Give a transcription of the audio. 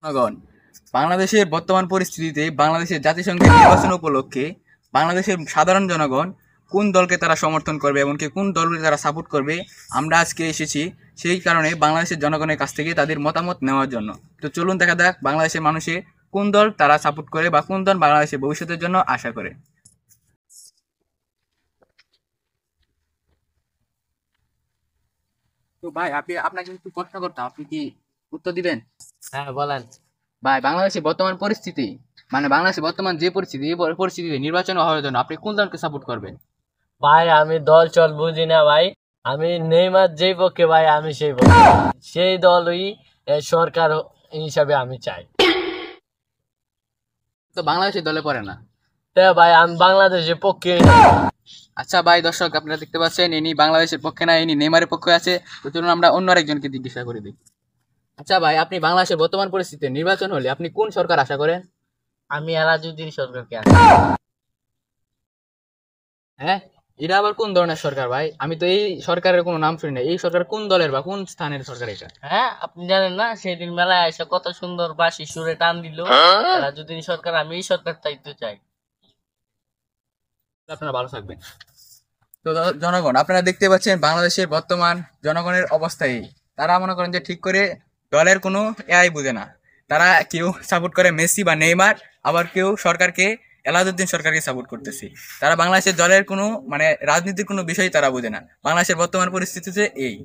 জনগণ, বাংলাদেশের বর্তমান পরিস্থিতিতে বাংলাদেশের জাতিসংঘের নির্বাচন উপলক্ষে বাংলাদেশের সাধারণ জনগণ কোন দলকে তারা সমর্থন করবে এমনকি কোন দলকে তারা সাপোর্ট করবে আমরা আজকে এসেছি সেই কারণে বাংলাদেশের জনগণের কাছ থেকে তাদের মতামত নেওয়ার জন্য। তো চলুন দেখা যাক বাংলাদেশের মানুষে কোন দল তারা সাপোর্ট করে বা কোন দল বাংলাদেশের ভবিষ্যতের জন্য আশা করে। তো ভাই আপনাকে একটু প্রশ্ন করতাম, আপনি কি উত্তর দিবেন? হ্যাঁ, বলেন। ভাই, বাংলাদেশের বর্তমান পরিস্থিতি মানে বাংলাদেশের বর্তমান যে পরিস্থিতি এই পরিস্থিতিতে নির্বাচন হওয়ার জন্য আপনি কোন দলকে সাপোর্ট করবেন? ভাই, আমি দল চল বুঝি না ভাই। আমি নেইমার যেই পক্ষে ভাই, আমি সেই পক্ষে। সেই দলই সরকার হিসাবে আমি চাই। তো বাংলাদেশের দলে পড়ে না। তা ভাই, আমি বাংলাদেশের পক্ষে। আচ্ছা ভাই, দর্শক আপনারা দেখতে পাচ্ছেন ইনি বাংলাদেশের পক্ষে না, ইনি নেইমারের পক্ষে আছে। তো চলুন আমরা অন্য আরেকজনকে জিজ্ঞাসা করে দিই। আচ্ছা ভাই, আপনি বাংলাদেশের বর্তমান পরিস্থিতিতে নির্বাচন হলে আপনি কোন সরকার আশা করেন? আমি এলাজুদ্দিন সরকারকে আছি। হ্যাঁ, এটা আবার কোন ধরনের সরকার ভাই? আমি তো এই সরকারের কোনো নাম শুনি না। এই সরকার কোন দলের বা কোন স্থানের সরকার এটা? হ্যাঁ, আপনি জানেন না, সেদিন মেলায় এসে কত সুন্দর বাঁশি সুরে টান দিল এলাজুদ্দিন সরকার। আমি এই সরকার চাইতে চাই। আপনারা ভালো থাকবেন। তো জনগণ, আপনারা দেখতে পাচ্ছেন বাংলাদেশের বর্তমান জনগণের অবস্থা এই। তারা মনে করেন যে ঠিক করে দলের কোনো এআই বুঝে না। তারা কেউ সাপোর্ট করে মেসি বা নেইমার, আবার কেউ সরকারকে এলাদুদ্দিন সরকারকে সাপোর্ট করতেছে। তারা বাংলাদেশের দলের কোনো মানে রাজনীতির কোনো বিষয় তারা বুঝে না। বাংলাদেশের বর্তমান পরিস্থিতিতে এই।